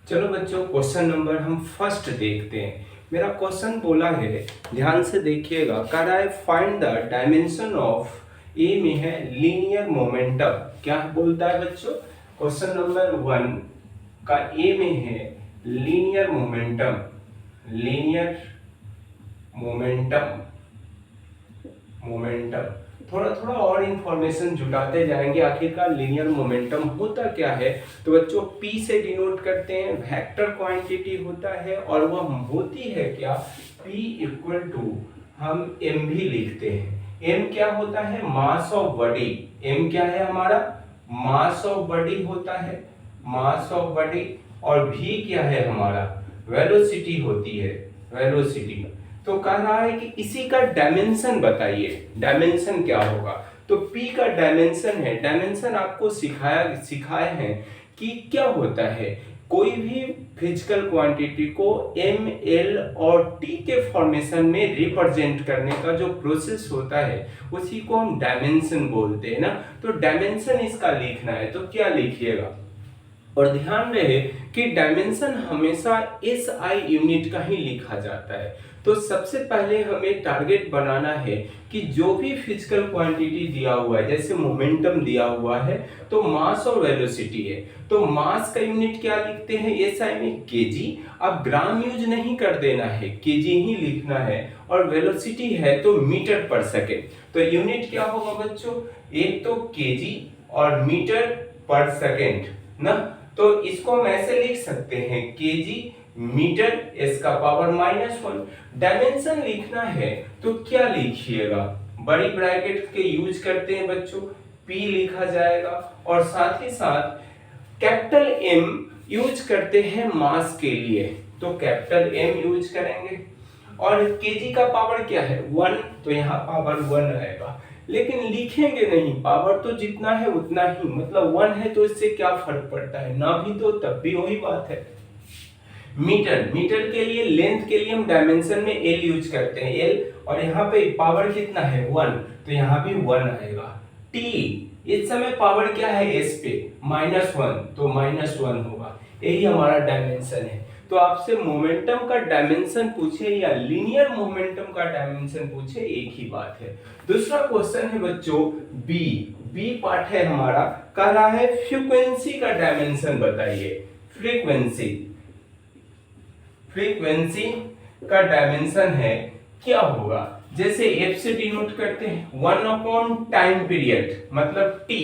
चलो बच्चों, question number हम फर्स्ट देखते हैं। मेरा क्वेश्चन बोला है, ध्यान से देखिएगा। कह रहा है फाइंड द डायमेंशन ऑफ, ए में है लीनियर मोमेंटम। क्या बोलता है बच्चों? क्वेश्चन नंबर 1 का ए में है linear momentum. Linear momentum momentum थोड़ा थोड़ा और इंफॉर्मेशन जुटाते जाएंगे। आखिरकार लीनियर मोमेंटम होता क्या है? तो बच्चों P से डिनोट करते हैं, वेक्टर क्वांटिटी होता है और वह होती है क्या? P इक्वल टू हम m भी लिखते हैं। m क्या होता है? Mass of body. m क्या है हमारा? मास ऑफ बॉडी होता है, मास ऑफ बॉडी। और v क्या है हमारा? वेलोसिटी होती है, वेलोसिटी। तो कह रहा है कि इसी का डायमेंशन बताइए। डायमेंशन क्या होगा? तो P का डायमेंशन है, डायमेंशन आपको सिखाए हैं कि क्या होता है। कोई भी फिजिकल क्वांटिटी को M, L और T के फॉर्मेशन में रिप्रेजेंट करने का जो प्रोसेस होता है उसी को हम डायमेंशन बोलते हैं ना। तो डायमेंशन इसका लिखना है, तो क्या लिखिएगा? और ध्यान रहे कि डायमेंशन हमेशा SI यूनिट का ही लिखा जाता है। तो सबसे पहले हमें टारगेट बनाना है कि जो भी फिजिकल क्वांटिटी दिया हुआ है, जैसे मोमेंटम दिया हुआ है तो मास और वेलोसिटी है, तो मास का यूनिट क्या लिखते हैं SI में? केजी। अब ग्राम यूज नहीं कर देना है, केजी ही लिखना है। और वेलोसिटी है तो मीटर पर सेकेंड। तो यूनिट क्या होगा बच्चों? एक तो केजी और मीटर पर सेकेंड ना। तो इसको हम ऐसे लिख सकते हैं, केजी मीटर इसका पावर -1। डायमेंशन लिखना है तो क्या लिखिएगा? बड़ी ब्रैकेट के यूज करते हैं बच्चों, P लिखा जाएगा। और साथ ही साथ कैपिटल M यूज करते हैं मास के लिए, तो कैपिटल M यूज करेंगे। और केजी का पावर क्या है? 1, तो यहाँ पावर 1 आएगा। लेकिन लिखेंगे नहीं, पावर तो जितना है उतना ही, मतलब 1 है तो इससे क्या फर्क पड़ता है, ना भी तो तब भी वही बात है। मीटर, मीटर के लिए लेंथ के लिए हम डायमेंशन में L यूज करते हैं, L। और यहाँ पे पावर कितना है? 1, तो यहाँ भी 1 आएगा। T, इस समय पावर क्या है S पे? -1, तो -1 होगा। यही हमारा डायमेंशन है। तो आपसे मोमेंटम का डायमेंशन पूछे या लीनियर मोमेंटम का डायमेंशन पूछे, एक ही बात है। दूसरा क्वेश्चन है बच्चों बी पार्ट है हमारा। कह रहा है फ्रीक्वेंसी का डायमेंशन बताइए। फ्रीक्वेंसी का डायमेंशन है, क्या होगा? जैसे F से डिनोट करते हैं 1 टाइम पीरियड, मतलब T।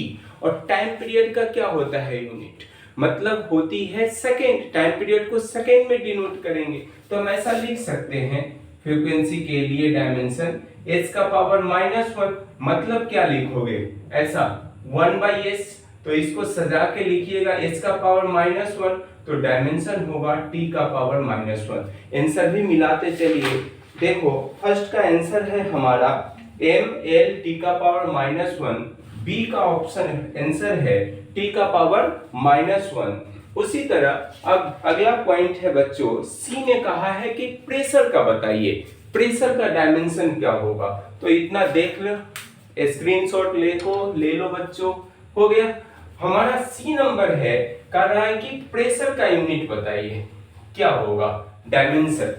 और टाइम पीरियड का क्या होता है यूनिट? मतलब होती है सेकेंड। टाइम पीरियड को सेकेंड में डिनोट करेंगे, तो हम ऐसा लिख सकते हैं फ्रीक्वेंसी के लिए डायमेंशन h का पावर -1। मतलब क्या लिखोगे? ऐसा 1/s, तो इसको सजा के लिखिएगा h का पावर -1, तो डायमेंशन होगा t का पावर -1। आंसर भी मिलाते चलिए। देखो फर्स्ट का आंसर है हमारा ml t का पावर -1, बी का ऑप्शन आंसर है t का पावर -1। उसी तरह अब अगला पॉइंट है बच्चों, सी ने कहा है कि प्रेशर का बताइए। प्रेशर का डायमेंशन क्या होगा? तो इतना देख लो, स्क्रीनशॉट ले लो बच्चों। हो गया हमारा सी नंबर है। कह रहा है कि प्रेशर का यूनिट बताइए, क्या होगा डायमेंशन।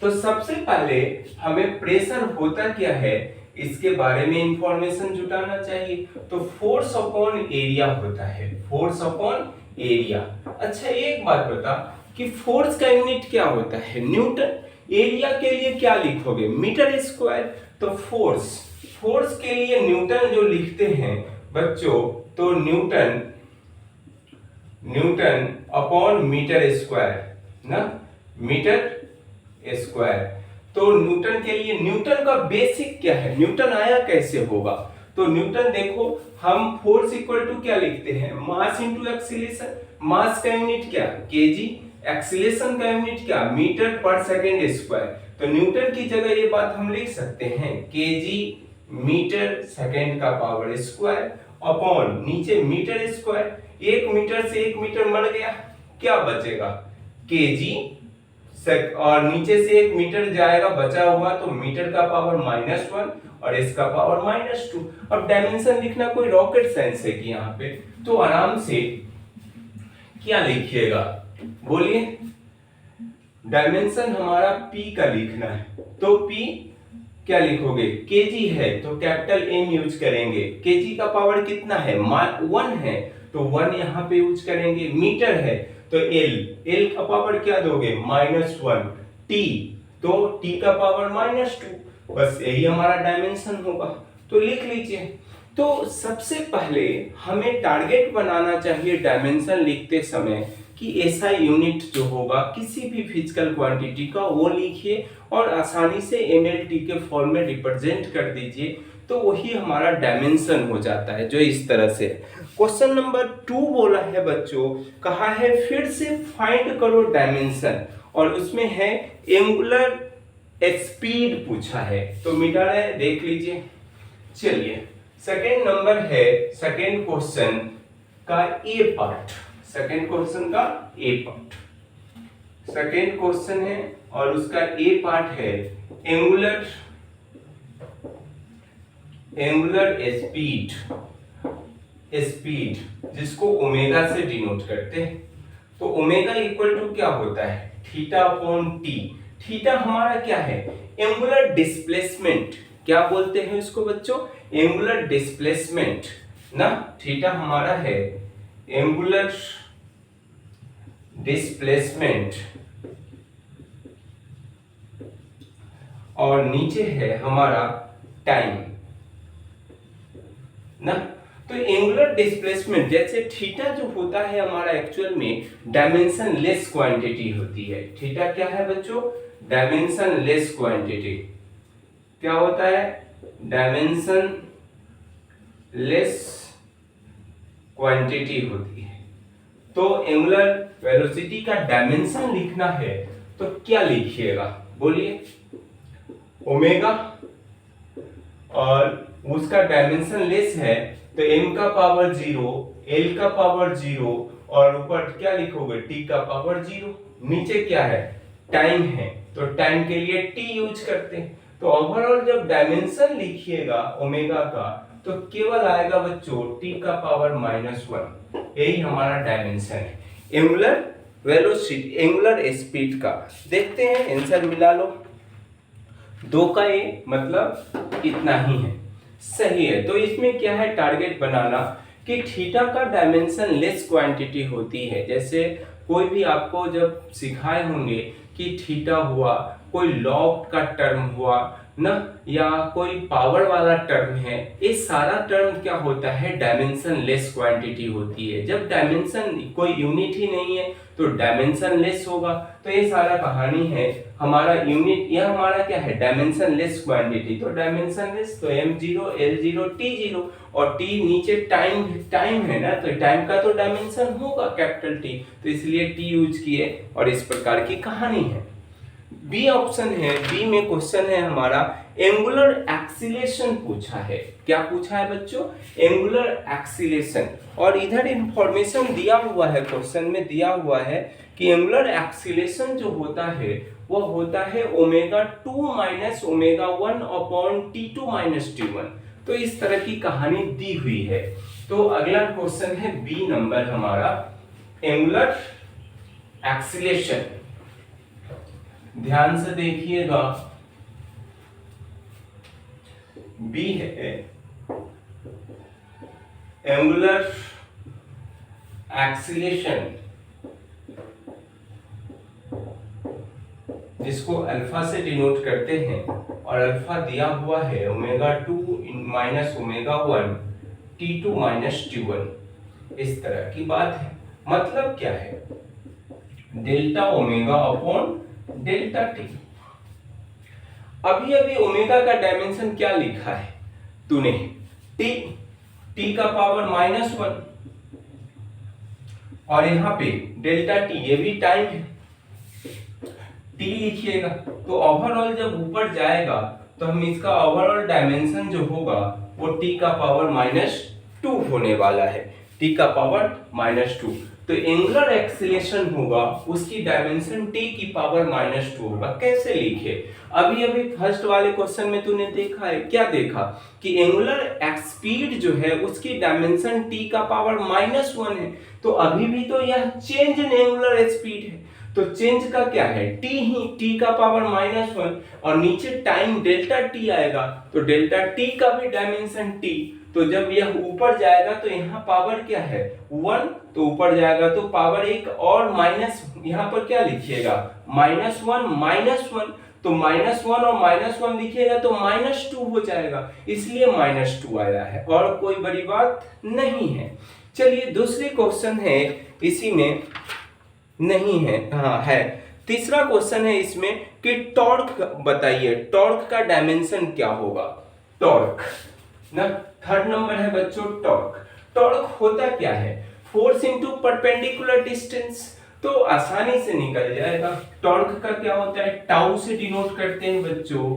तो सबसे पहले हमें प्रेशर होता क्या है इसके बारे में इंफॉर्मेशन जुटाना चाहिए। तो फोर्स अपॉन एरिया होता है, फोर्स अपॉन एरिया। अच्छा एक बात बता कि फोर्स का यूनिट क्या होता है? न्यूटन। एरिया के लिए क्या लिखोगे? Metre square. तो फोर्स के लिए न्यूटन जो लिखते हैं बच्चों, तो न्यूटन अपॉन मीटर स्क्वायर ना, मीटर स्क्वायर। तो न्यूटन के लिए न्यूटन का बेसिक क्या है? न्यूटन आया कैसे होगा? तो न्यूटन देखो, हम फोर्स इक्वल टू क्या लिखते हैं? Mass into acceleration. मास का यूनिट क्या? केजी। एक्सीलरेशन का यूनिट क्या? मीटर पर सेकेंड स्क्वायर। तो न्यूटन की जगह ये बात हम लिख सकते हैं केजी मीटर सेकेंड का पावर स्क्वायर अपॉन नीचे मीटर स्क्वायर। 1 मीटर से 1 मीटर मर गया, क्या बचेगा? केजी। और नीचे से 1 मीटर जाएगा बचा हुआ, तो मीटर का पावर -1 और इसका पावर -2। अब डायमेंशन लिखना कोई रॉकेट साइंस है कि यहाँ पे, तो आराम से क्या लिखिएगा? बोलिए, डायमेंशन हमारा p का लिखना है, तो p क्या लिखोगे, केजी है तो कैपिटल M यूज करेंगे, केजी का पावर कितना है 1 है तो 1 यहाँ पे यूज करेंगे, मीटर है तो L का पावर क्या दोगे -1, T तो T का पावर -2, बस यही हमारा डायमेंशन होगा, तो लिख लीजिए। तो सबसे पहले हमें टारगेट बनाना चाहिए डायमेंशन लिखते समय कि ऐसा यूनिट जो होगा किसी भी फिजिकल क्वांटिटी का वो लिखिए और आसानी से mLT के फॉर्म में रिप्रेजेंट कर दीजिए, तो वही हमारा डायमेंशन हो जाता है, जो इस तरह से। क्वेश्चन नंबर 2 बोला है बच्चों, कहा है फिर से फाइंड करो डायमेंशन, और उसमें है एंगुलर स्पीड पूछा है, तो मीटर है, देख लीजिए। चलिए सेकेंड नंबर है, सेकेंड क्वेश्चन का ए पार्ट, सेकेंड क्वेश्चन का ए पार्ट, सेकेंड क्वेश्चन है और उसका ए पार्ट है एंगुलर स्पीड, जिसको ओमेगा से डिनोट करते हैं। तो ओमेगा इक्वल टू क्या होता है, थीटा अपॉन टी। थीटा हमारा क्या है, एंगुलर डिस्प्लेसमेंट, क्या बोलते हैं इसको बच्चों, एंगुलर डिस्प्लेसमेंट ना, थीटा हमारा है एंगुलर डिस्प्लेसमेंट, और नीचे है हमारा टाइम ना। तो एंगुलर डिस्प्लेसमेंट, जैसे थीटा जो होता है हमारा एक्चुअल में डायमेंशन लेस क्वांटिटी होती है। थीटा क्या है बच्चों, डायमेंशन लेस क्वांटिटी, क्या होता है, डायमेंशन लेस क्वांटिटी होती है। तो एंगुलर वेलोसिटी का डायमेंशन लिखना है तो क्या लिखिएगा, बोलिए, ओमेगा, और उसका डायमेंशन लेस है तो m का पावर 0, l का पावर 0, और ऊपर क्या लिखोगे t का पावर 0, नीचे क्या है टाइम है तो टाइम के लिए t यूज करते हैं। तो ओवरऑल जब डायमेंशन लिखिएगा ओमेगा का तो केवल आएगा बच्चों t का पावर -1, यही हमारा डायमेंशन है एंगुलर वेलोसिटी, एंगुलर स्पीड का। देखते हैं आंसर मिला लो, 2 का ए मतलब इतना ही है, सही है। तो इसमें क्या है, टारगेट बनाना कि थीटा का डायमेंशन लेस क्वांटिटी होती है। जैसे कोई भी आपको जब सिखाए होंगे कि थीटा हुआ, कोई लॉग का टर्म हुआ ना, या कोई पावर वाला टर्म है, ये सारा टर्म क्या होता है, डायमेंशन लेस क्वांटिटी होती है। जब डायमेंशन कोई यूनिट ही नहीं है तो डायमेंशन लेस होगा। तो ये सारा कहानी है हमारा यूनिट, यह हमारा क्या है, डायमेंशन लेस क्वांटिटी, तो डायमेंशन लेस तो m0 l0 t0, और t नीचे टाइम है ना, तो टाइम का तो डायमेंशन होगा कैपिटल T, तो इसलिए t यूज किए, और इस प्रकार की कहानी है। बी ऑप्शन है, बी में क्वेश्चन है हमारा एंगुलर एक्सीलेशन पूछा है। क्या पूछा है बच्चों, एंगुलर एक्सीलेशन, और इधर इंफॉर्मेशन दिया हुआ है, क्वेश्चन में दिया हुआ है कि एंगुलर एक्सीलेशन जो होता है वो होता है ω2 minus ω1 upon T2 minus T1। तो इस तरह की कहानी दी हुई है। तो अगला क्वेश्चन है बी नंबर हमारा, एंगुलर एक्सीलेशन, ध्यान से देखिएगा, बी है एंगुलर एक्सीलेशन, जिसको अल्फा से डिनोट करते हैं, और अल्फा दिया हुआ है ω2 माइनस ω1 T2 माइनस T1, इस तरह की बात है। मतलब क्या है, delta omega upon delta T. अभी ओमेगा का डायमेंशन क्या लिखा है तूने, टी का पावर -1, और यहाँ पे डेल्टा टी, ये भी टाइम है, टी लिखिएगा। तो ओवरऑल जब ऊपर जाएगा तो हम इसका ओवरऑल डायमेंशन जो होगा वो टी का पावर -2 होने वाला है, टी का पावर -2। तो एंगुलर एक्सीलरेशन होगा उसकी डायमेंशन t की पावर -2 होगा। कैसे लिखे? अभी अभी फर्स्ट वाले क्वेश्चन में तूने देखा है, क्या देखा कि एंगुलर स्पीड जो है उसकी डायमेंशन t का पावर -1 है। तो अभी भी तो यह चेंज इन एंगुलर स्पीड है, तो चेंज का क्या है? t ही, t का पावर -1 और नीचे टाइम डेल्टा t आएगा, तो डेल्टा t का भी डायमेंशन t। तो जब यह ऊपर जाएगा तो यहाँ पावर क्या है? 1, तो ऊपर जाएगा तो पावर 1 और माइनस, यहाँ पर क्या लिखिएगा? -1 तो -1 और -1 लिखिएगा तो -2 हो जाएगा, इसलिए -2 आया है और कोई बड़ी बात नहीं है। चलिए दूसरी क्वेश्चन है, इसी में नहीं है, हाँ है, तीसरा क्वेश्चन है इसमें कि टॉर्क बताइए, टॉर्क का डायमेंशन क्या होगा? टॉर्क ना, थर्ड नंबर है बच्चों टॉर्क। टॉर्क होता क्या है? फोर्स इनटू परपेंडिकुलर डिस्टेंस, तो आसानी से निकल जाएगा। टॉर्क का क्या होता है? टाउ से डिनोट करते हैं बच्चों,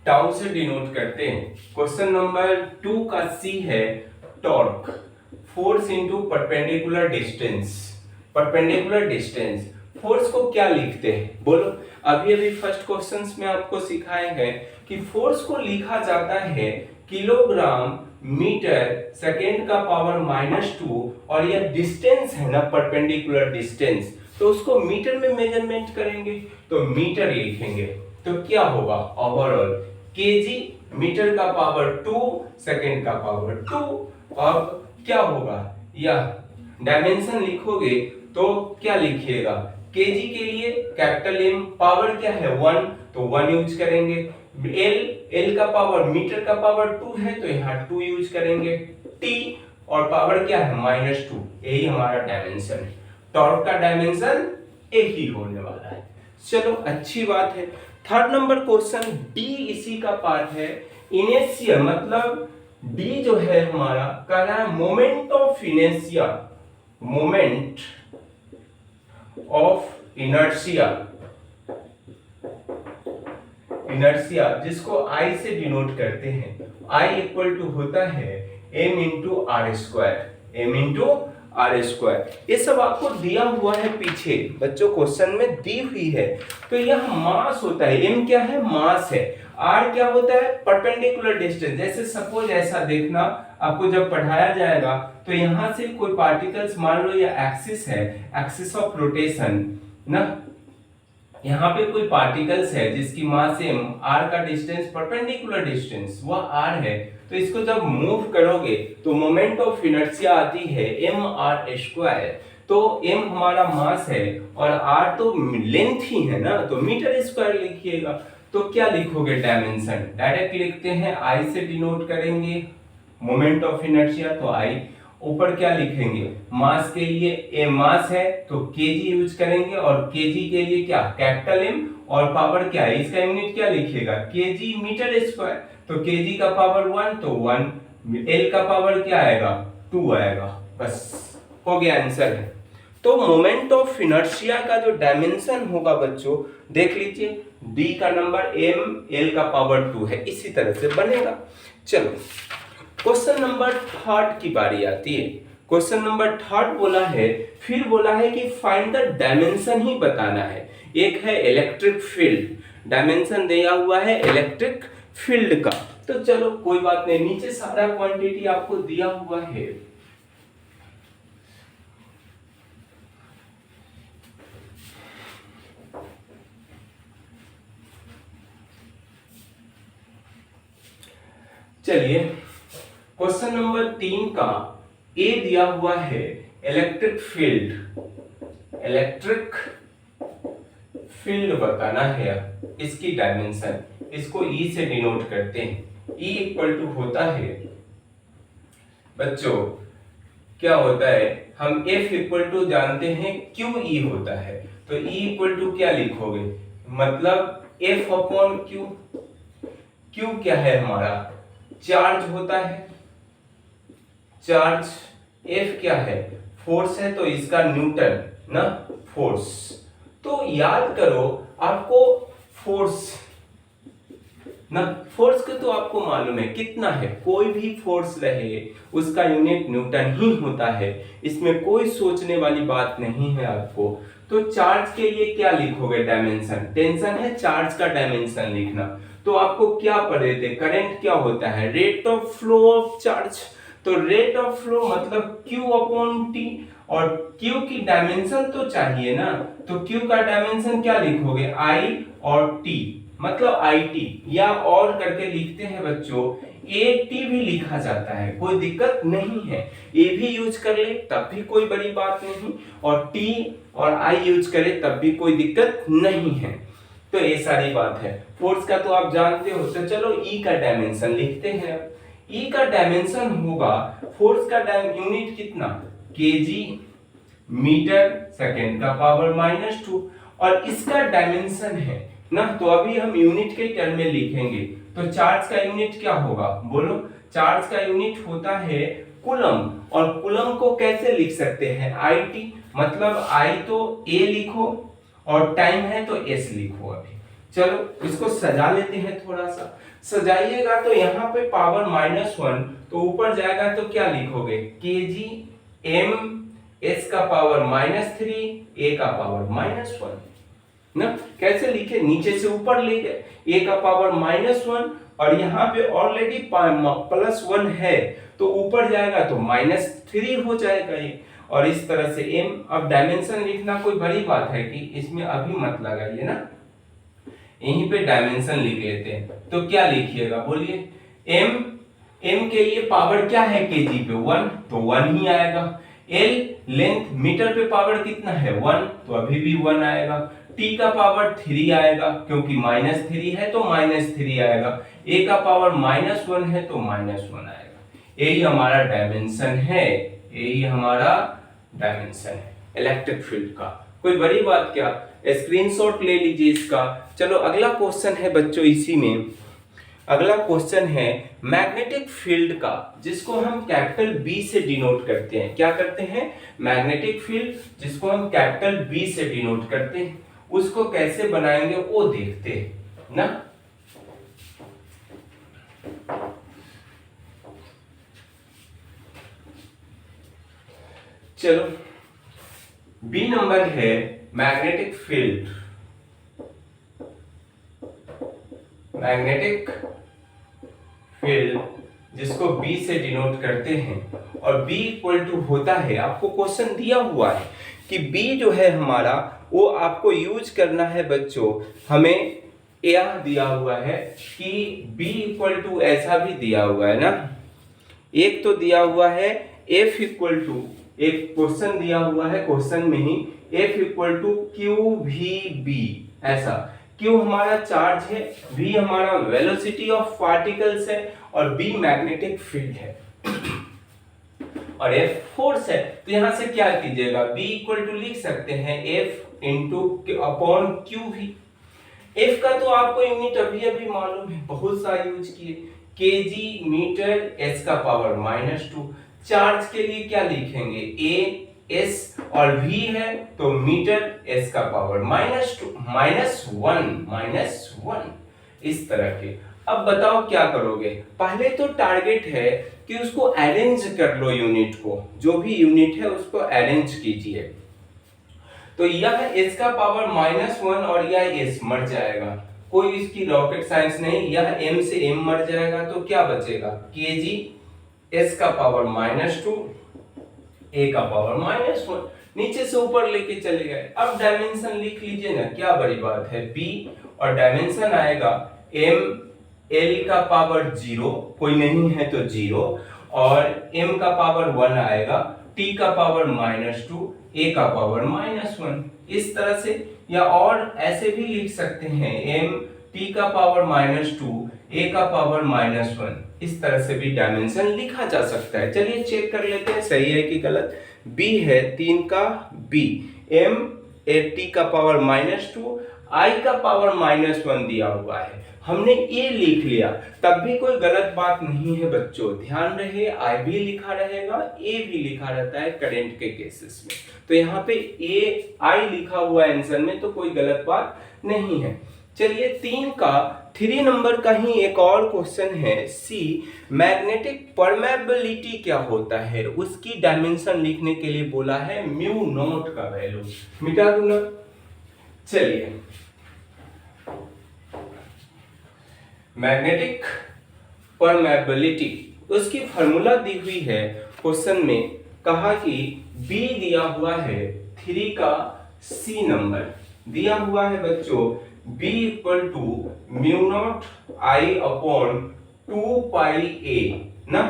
टाउ से डिनोट करते हैं। क्वेश्चन नंबर 2 का सी है torque, force into perpendicular distance. Perpendicular distance, force को क्या लिखते हैं बोलो? अभी अभी फर्स्ट क्वेश्चंस में आपको सिखाए हैं कि फोर्स को लिखा जाता है किलोग्राम मीटर सेकेंड का पावर -2, और यह डिस्टेंस है ना, परपेंडिकुलर डिस्टेंस, तो उसको मीटर में मेजरमेंट करेंगे तो मीटर लिखेंगे। तो क्या होगा ओवरऑल? केजी मीटर का पावर 2 सेकेंड का पावर 2। अब क्या होगा? यह डायमेंशन लिखोगे तो क्या लिखिएगा? केजी के लिए कैपिटल M, पावर क्या है 1, तो 1 यूज करेंगे। L का पावर, मीटर का पावर 2 है तो यहाँ 2 यूज करेंगे। T और पावर क्या है -2, यही हमारा डायमेंशन है। टॉर्क का डायमेंशन एक ही होने वाला है। चलो अच्छी बात है। थर्ड नंबर क्वेश्चन D इसी का पार्ट है। इनेर्शिया मतलब D जो है हमारा कह रहा है moment of inertia, moment of inertia, inertia जिसको I से डिनोट करते हैं। I इक्वल टू होता है m into R square, m into R square. ये सब आपको दिया हुआ है पीछे बच्चों, क्वेश्चन में दी हुई है। तो यह मास होता है, m क्या है? मास है। r क्या होता है? Perpendicular distance. जैसे सपोज ऐसा देखना, आपको जब पढ़ाया जाएगा तो यहां से कोई पार्टिकल्स, मान लो ये एक्सिस है, एक्सिस ऑफ रोटेशन ना, यहाँ पे कोई पार्टिकल्स है जिसकी मास m, r का डिस्टेंस परपेंडिकुलर डिस्टेंस वह r है, तो इसको जब मूव करोगे तो मोमेंट ऑफ इनर्शिया आती है mr²। तो m हमारा मास है और r तो लेंथ ही है ना, तो मीटर स्क्वायर लिखिएगा। तो क्या लिखोगे? डायमेंशन डायरेक्ट लिखते हैं, I से डिनोट करेंगे मोमेंट ऑफ इनर्शिया, तो I। ऊपर क्या लिखेंगे? मास के लिए a मास है तो kg यूज करेंगे, और kg के लिए क्या? कैपिटल M, और पावर क्या है? इसका यूनिट क्या लिखिएगा? kg मीटर स्क्वायर, तो kg का पावर 1 तो 1, L का पावर क्या आएगा? 2 आएगा। बस हो गया आंसर है। तो मोमेंट ऑफ इनर्शिया का जो डायमेंशन होगा बच्चों देख लीजिए, D का नंबर m, L का पावर 2 है, इसी तरह से बनेगा। चलो क्वेश्चन नंबर 3 की बारी आती है। क्वेश्चन नंबर 3 बोला है, फिर बोला है कि फाइंड द डायमेंशन ही बताना है। एक है इलेक्ट्रिक फील्ड, डायमेंशन दिया हुआ है इलेक्ट्रिक फील्ड का। तो चलो कोई बात नहीं, नीचे सारा क्वांटिटी आपको दिया हुआ है। चलिए क्वेश्चन नंबर 3 का ए दिया हुआ है इलेक्ट्रिक फील्ड, इलेक्ट्रिक फील्ड बताना है। इसकी डायमेंशन, इसको ई से डिनोट करते हैं। ई इक्वल टू होता है बच्चों, क्या होता है? हम F इक्वल टू जानते हैं क्यू ई होता है, तो E इक्वल टू क्या लिखोगे? मतलब F अपॉन क्यू। क्यू क्या है हमारा? चार्ज होता है, चार्ज। F क्या है? फोर्स है, तो इसका न्यूटन ना, फोर्स। तो याद करो आपको फोर्स ना। फोर्स का तो आपको मालूम है कितना है, कोई भी फोर्स रहे उसका यूनिट न्यूटन ही होता है, इसमें कोई सोचने वाली बात नहीं है आपको। तो चार्ज के लिए क्या लिखोगे, डायमेंशन, टेंशन है चार्ज का डायमेंशन लिखना। तो आपको क्या पढ़े थे, करंट क्या होता है, rate of flow of charge. तो रेट ऑफ फ्लो मतलब Q अपॉन T, और Q की डायमेंशन तो चाहिए ना, तो Q का डायमेंशन क्या लिखोगे, I और T मतलब IT, या और करके लिखते हैं बच्चों, AT भी लिखा जाता है, कोई दिक्कत नहीं है, A भी यूज कर ले तब भी कोई बड़ी बात नहीं, और T और I यूज करे तब भी कोई दिक्कत नहीं है। तो ये सारी बात है। फोर्स का तो आप जानते हो, तो चलो E का डायमेंशन लिखते हैं। E का डायमेंशन होगा, फोर्स का यूनिट कितना, केजी मीटर सेकेंड का पावर -2, और इसका डायमेंशन है ना, तो अभी हम यूनिट के टर्म में लिखेंगे। तो चार्ज का यूनिट क्या होगा, बोलो, चार्ज का यूनिट होता है कूलम, और कूलम को कैसे लिख सकते हैं, IT, मतलब I तो A लिखो और टाइम है तो S लिखो। अभी चलो इसको सजा लेते हैं, थोड़ा सा सजाइएगा तो यहाँ पे पावर -1, तो ऊपर जाएगा तो क्या लिखोगे, केजी m, s का पावर -3, a का पावर -1 ना। कैसे लिखे, नीचे से ऊपर ले गए, a का पावर -1 और यहाँ पे ऑलरेडी +1 है, तो ऊपर जाएगा तो -3 हो जाएगा ये, और इस तरह से m। अब डायमेंशन लिखना कोई बड़ी बात है कि इसमें अभी मत लगाइए ना, यहीं पे डायमेंशन लिख लेते हैं। तो क्या लिखिएगा, बोलिए, m के लिए पावर क्या है केजी पे, 1, तो 1 ही आएगा। l लेंथ मीटर पे पावर कितना है, 1, तो अभी भी 1 आएगा। t का पावर 3 आएगा, क्योंकि -3 है तो -3 आएगा। a का पावर -1 है तो -1 आएगा। यही हमारा डायमेंशन है, यही हमारा डायमेंशन है इलेक्ट्रिक फील्ड का। कोई बड़ी बात क्या, स्क्रीनशॉट ले लीजिए इसका। चलो अगला क्वेश्चन है बच्चों, इसी में अगला क्वेश्चन है मैग्नेटिक फील्ड का, जिसको हम कैपिटल B से डिनोट करते हैं। क्या करते हैं, मैग्नेटिक फील्ड, जिसको हम कैपिटल B से डिनोट करते हैं, उसको कैसे बनाएंगे वो देखते हैं ना। चलो B नंबर है मैग्नेटिक फील्ड, मैग्नेटिक फील्ड जिसको B से डिनोट करते हैं, और B इक्वल टू होता है, आपको क्वेश्चन दिया हुआ है कि B जो है हमारा, वो आपको यूज करना है बच्चों। हमें यह दिया हुआ है कि B इक्वल टू, ऐसा भी दिया हुआ है ना, एक तो दिया हुआ है F इक्वल टू, एक क्वेश्चन दिया हुआ है, क्वेश्चन में ही F इक्वल टू QVB, ऐसा। Q हमारा चार्ज है, V हमारा वेलोसिटी ऑफ पार्टिकल्स है, और B मैग्नेटिक फील्ड है, और F फोर्स है। तो यहां से क्या कीजिएगा, B इक्वल टू लिख सकते हैं F into upon QV। F का तो आपको यूनिट अभी अभी मालूम है, बहुत सारे यूज किए, केजी मीटर, S का पावर -2। चार्ज के लिए क्या लिखेंगे, A S और V है तो मीटर, S का पावर -1, इस तरह के। अब बताओ क्या करोगे, पहले तो टारगेट है कि उसको अरेंज कर लो, यूनिट को, जो भी यूनिट है उसको अरेंज कीजिए। तो यह S का पावर -1 और यह S मर जाएगा, कोई इसकी रॉकेट साइंस नहीं, यह M से M मर जाएगा, तो क्या बचेगा, केजी, S का पावर -2, A का पावर -1, नीचे से ऊपर लेके चले गए। अब डायमेंशन लिख लीजिए ना, क्या बड़ी बात है, B, और डायमेंशन आएगा M, L का पावर 0, कोई नहीं है तो 0, और M का पावर 1 आएगा, T का पावर -2, A का पावर -1, इस तरह से। या और ऐसे भी लिख सकते हैं, M, T का पावर -2, A का पावर -1, इस तरह से भी डायमेंशन लिखा जा सकता है। चलिए चेक कर लेते हैं सही है कि गलत। B है 3 का B, M, T का पावर -2, I का पावर -1 दिया हुआ है, हमने A लिख लिया, तब भी कोई गलत बात नहीं है बच्चों, ध्यान रहे, I भी लिखा रहेगा, A भी लिखा रहता है करंट के केसेस में। तो यहाँ पे A I लिखा हुआ है आंसर में, तो कोई गलत बात नहीं है। चलिए 3 का 3 नंबर का ही एक और क्वेश्चन है सी, मैग्नेटिक परमेबिलिटी क्या होता है, उसकी डायमेंशन लिखने के लिए बोला है म्यू नॉट का वैल्यू। मिटा दूं ना। चलिए मैग्नेटिक परमेबिलिटी उसकी फॉर्मूला दी हुई है क्वेश्चन में, कहा कि B दिया हुआ है 3 का C नंबर दिया हुआ है बच्चों, B equal to mu naught I upon 2 pi A ना,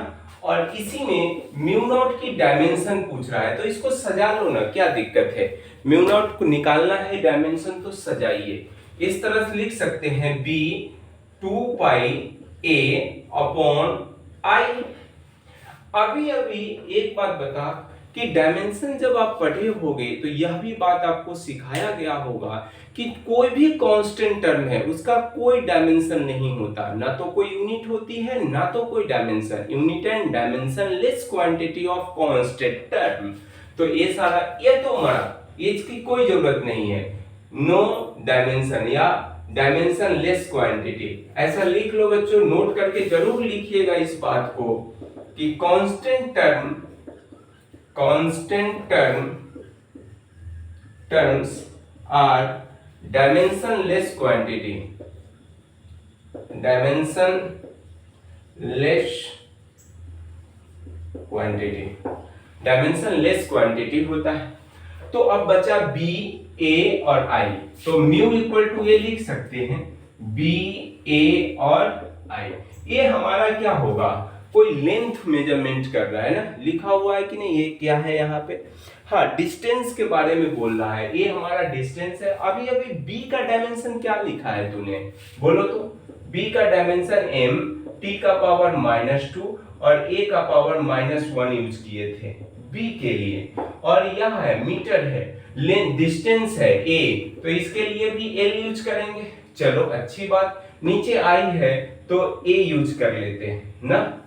और इसी में म्यू नॉट की डायमेंशन पूछ रहा है, तो इसको सजा लो ना, क्या दिक्कत है। म्यू नॉट को निकालना है डायमेंशन, तो सजाइए। इस तरह से लिख सकते हैं B 2 pi A upon I। अभी अभी एक बात बता कि डायमेंशन जब आप पढ़े होगे तो यह भी बात आपको सिखाया गया होगा कि कोई भी कांस्टेंट टर्म है उसका कोई डायमेंशन नहीं होता, ना तो कोई यूनिट होती है ना तो कोई dimension, unit and dimensionless quantity of constant term. तो ये सारा ये तो मरा, इसकी कोई जरूरत नहीं है, नो डायमेंशन या डायमेंशनलेस क्वांटिटी, ऐसा लिख लो बच्चों, नोट करके जरूर लिखिएगा इस बात को कि constant terms are dimensionless quantity, dimensionless quantity होता है। तो अब बचा बी ए और आई, तो म्यू इक्वल टू ये लिख सकते हैं बी ए और आई। ये हमारा क्या होगा, कोई लेंथ मेजरमेंट कर रहा है ना, लिखा हुआ है कि नहीं, ये क्या है यहाँ पे, हाँ डिस्टेंस के बारे में बोल रहा है, ये हमारा डिस्टेंस है। अभी अभी बी का डायमेंशन क्या लिखा है तूने, बोलो तो। बी का डायमेंशन m t का पावर -2 और a का पावर -1 यूज किए थे बी के लिए, और यह है मीटर है, लेंथ डिस्टेंस है a, तो इसके लिए भी l यूज करेंगे। चलो अच्छी बात, नीचे i है तो a यूज कर लेते हैं ना,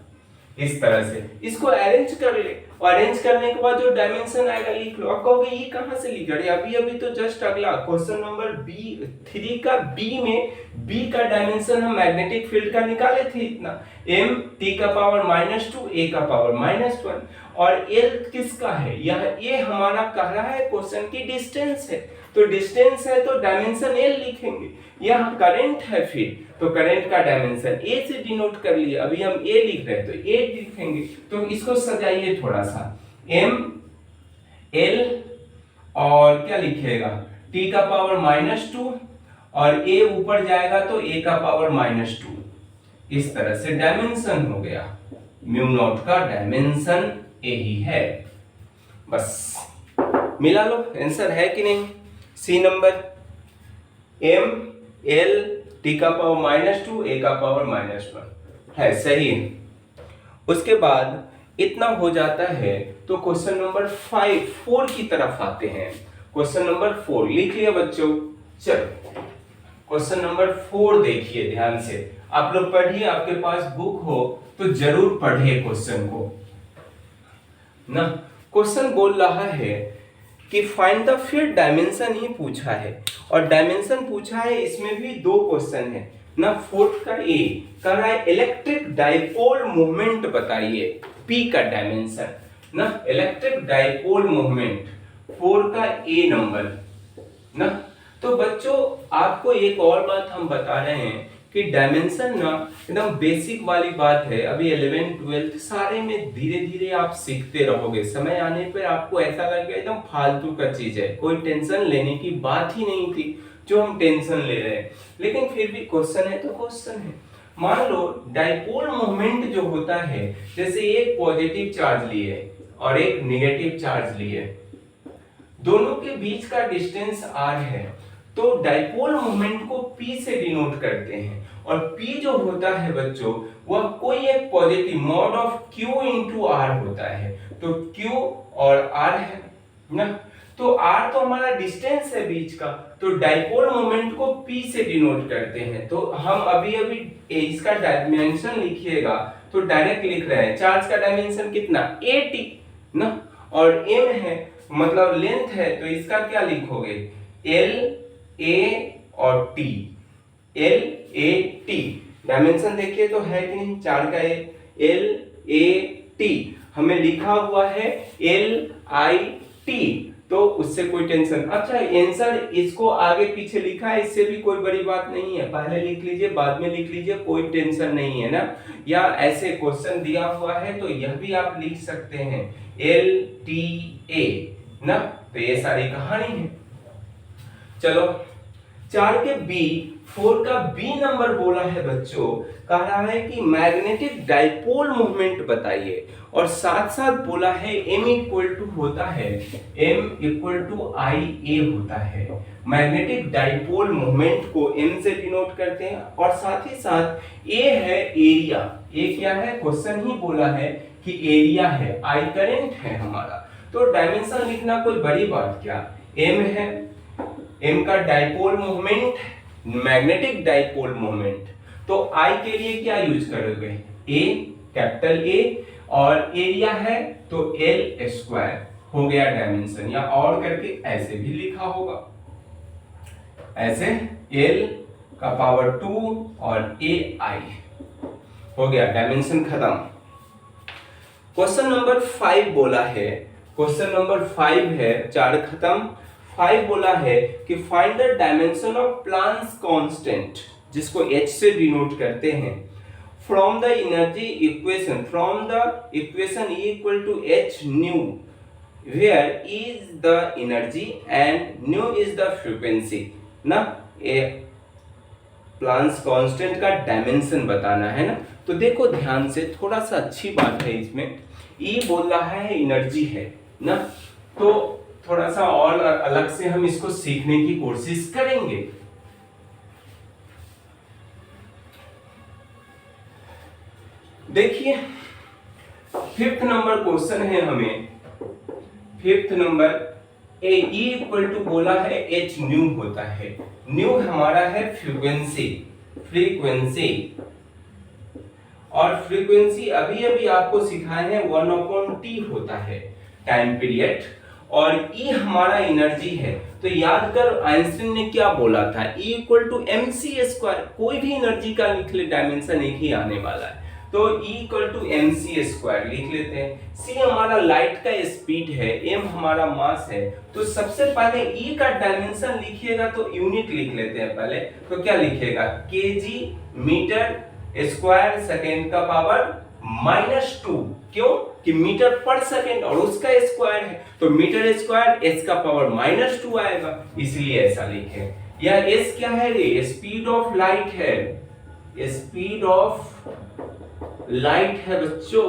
इस तरह से इसको अरेंज कर ले, और अरेंज करने के बाद जो डायमेंशन आएगा लिख लो। अब कहोगे ये कहां से लिख रहे, अभी अभी तो जस्ट अगला क्वेश्चन नंबर B3 का B में B का डायमेंशन हम मैग्नेटिक फील्ड का निकाले थे इतना, m t का पावर -2 a का पावर -1, और l किसका है, यह a हमारा कह रहा है क्वेश्चन की डिस्टेंस है, तो डिस्टेंस है तो डायमेंशन l लिखेंगे। यह करंट है फिर, तो करंट का डायमेंशन a से डिनोट कर लिए, अभी हम a लिख रहे हैं तो a लिखेंगे। तो इसको सजाइए थोड़ा सा, m l और क्या लिखिएगा t का पावर -2 और a ऊपर जाएगा तो a का पावर -2, इस तरह से डायमेंशन हो गया। म्यू नॉट का डायमेंशन यही है, बस मिला लो, आंसर है कि नहीं। C number m l t का पावर -2 a का पावर -1 है, सही है। उसके बाद इतना हो जाता है तो क्वेश्चन नंबर 4 की तरफ आते हैं। क्वेश्चन नंबर 4 लिख लिया बच्चों, चलो क्वेश्चन नंबर 4 देखिए ध्यान से, आप लोग पढ़िए, आपके पास बुक हो तो जरूर पढ़िए क्वेश्चन को ना। क्वेश्चन बोल रहा है कि फाइंड द फील्ड, डायमेंशन ही पूछा है, और डायमेंशन पूछा है, इसमें भी 2 क्वेश्चन है ना। 4 का ए कह रहा है इलेक्ट्रिक डाइपोल मूवमेंट बताइए, पी का डायमेंशन ना, इलेक्ट्रिक डाइपोल मूवमेंट 4 का ए नंबर ना। तो बच्चों आपको एक और बात हम बता रहे हैं कि डायमेंशन ना एकदम बेसिक वाली बात है, अभी 11th 12th सारे में धीरे धीरे आप सीखते रहोगे, समय आने पर आपको ऐसा लगेगा एकदम फालतू का चीज है, कोई टेंशन लेने की बात ही नहीं थी जो हम टेंशन ले रहे हैं, लेकिन फिर भी क्वेश्चन है तो क्वेश्चन है। मान लो डाइपोल मूवमेंट जो होता है, जैसे एक पॉजिटिव चार्ज लिए और एक नेगेटिव चार्ज लिए, दोनों के बीच का डिस्टेंस r है, तो डाइपोल मूवमेंट को p से डिनोट करते हैं, और p जो होता है बच्चों वह कोई एक positive mod of q into r होता है, तो q और r है ना, तो r तो हमारा डिस्टेंस है बीच का, तो डाइपोल मोमेंट को p से डिनोट करते हैं। तो हम अभी अभी इसका डायमेंशन लिखिएगा तो डायरेक्ट लिख रहे हैं, चार्ज का डायमेंशन कितना at ना, और m है मतलब लेंथ है, तो इसका क्या लिखोगे l a और t LAT डायमेंशन देखिए तो है कि नहीं, 4 का LAT हमें लिखा हुआ है LIT, तो उससे कोई टेंशन। अच्छा आंसर इसको आगे पीछे लिखा है, इससे भी कोई बड़ी बात नहीं है, पहले लिख लीजिए बाद में लिख लीजिए, कोई टेंशन नहीं है ना। या ऐसे क्वेश्चन दिया हुआ है तो यह भी आप लिख सकते हैं LTA ना। तो ये सारी कहानी है। चलो 4 के बी, 4 का बी नंबर बोला है बच्चों, कह रहा है कि मैग्नेटिक डाइपोल मूवमेंट बताइए, और साथ साथ बोला है m इक्वल टू होता है m इक्वल टू आई ए होता है। मैग्नेटिक डाइपोल मूवमेंट को m से डिनोट करते हैं, और साथ ही साथ a है एरिया। a क्या है, क्वेश्चन ही बोला है कि एरिया है, आई करंट है हमारा, तो डायमेंशन लिखना कोई बड़ी बात क्या। m है, m का dipole movement, magnetic dipole movement, तो I के लिए क्या यूज करोगे, A, कैपिटल A, और एरिया है तो L स्क्वायर हो गया डायमेंशन, या और करके ऐसे भी लिखा होगा, ऐसे L का पावर 2 और AI हो गया, डायमेंशन खत्म। क्वेश्चन नंबर 5 बोला है, क्वेश्चन नंबर 5 है, 4 खत्म। 5 बोला है कि find the dimension of Planck's constant, जिसको H से डिनोट करते हैं, from the energy equation, from the equation E equal to H nu, where E is the energy and nu is the frequency ना। प्लांक्स कांस्टेंट का dimension बताना है ना। तो देखो ध्यान से, थोड़ा सा अच्छी बात है इसमें, E बोल रहा है एनर्जी है ना, तो थोड़ा सा और अलग से हम इसको सीखने की कोशिश करेंगे। देखिए 5th नंबर क्वेश्चन है हमें, 5th number E equal to बोला है H न्यू होता है, न्यू हमारा है फ्रीक्वेंसी, फ्रीक्वेंसी, और फ्रीक्वेंसी अभी अभी आपको सिखाए हैं 1/t होता है टाइम पीरियड, और E हमारा एनर्जी है। तो याद कर आइंस्टीन ने क्या बोला था, E इक्वल टू mc², कोई भी एनर्जी का लिख ले, डायमेंशन एक ही आने वाला है, तो E इक्वल टू mc² लिख लेते हैं। C हमारा लाइट का स्पीड है, m हमारा मास है, तो सबसे पहले E का डायमेंशन लिखिएगा तो यूनिट लिख लेते हैं पहले, तो क्या लिखिएगा, kg मीटर स्क्वायर सेकेंड का पावर -2, क्यों कि मीटर पर सेकेंड और उसका स्क्वायर है, तो मीटर स्क्वायर h का पावर -2 आएगा, इसलिए ऐसा लिखे। यह s क्या है रे, स्पीड ऑफ लाइट है, स्पीड ऑफ लाइट है बच्चों,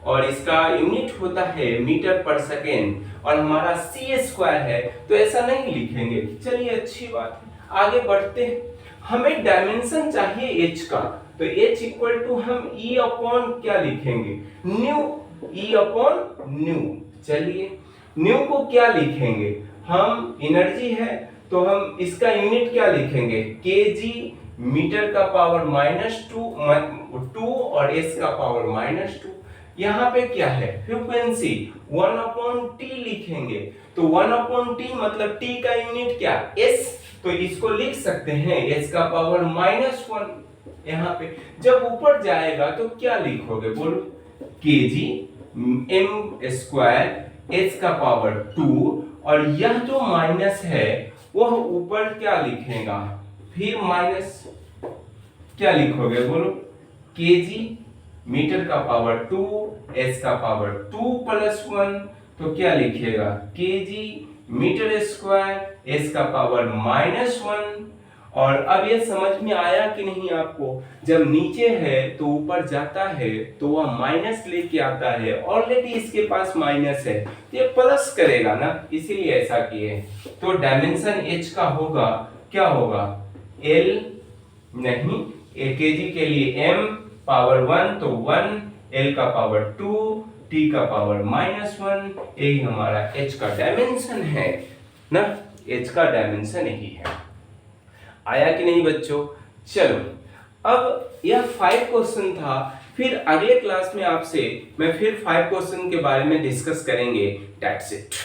और इसका यूनिट होता है मीटर पर सेकेंड, और हमारा c² है, तो ऐसा नहीं लिखेंगे। चलिए अच्छी बात है, आगे बढ़ते हैं। हमें डायमेंशन चाहिए h का, तो h इक्वल टू हम E अपॉन क्या लिखेंगे, न्यू, E अपॉन न्यू। चलिए न्यू को क्या लिखेंगे, हम एनर्जी है तो हम इसका यूनिट क्या लिखेंगे, kg मीटर का पावर -2 और s का पावर -2। यहाँ पे क्या है, फ्रीक्वेंसी 1/t लिखेंगे, तो 1/t मतलब t का यूनिट क्या, s, तो इसको लिख सकते हैं s का पावर -1। यहाँ पे जब ऊपर जाएगा तो क्या लिखोगे, बोलो, kg m² s का पावर 2, और यह जो माइनस है वह ऊपर क्या लिखेगा, फिर माइनस, क्या लिखोगे बोलो, kg मीटर का पावर 2 s का पावर 2 + 1, तो क्या लिखिएगा, kg मीटर स्क्वायर s का पावर -1। और अब ये समझ में आया कि नहीं आपको, जब नीचे है तो ऊपर जाता है तो वह माइनस लेके आता है, ऑलरेडी इसके पास माइनस है तो ये प्लस करेगा ना, इसीलिए ऐसा किए। तो डायमेंशन h का होगा, क्या होगा, l नहीं, kg के लिए m पावर 1 तो 1, l का पावर 2, t का पावर -1, यही हमारा h का डायमेंशन है ना, h का डायमेंशन यही है। आया कि नहीं बच्चों। चलो अब यह 5 क्वेश्चन था, फिर अगले क्लास में आपसे मैं फिर 5 क्वेश्चन के बारे में डिस्कस करेंगे। That's it.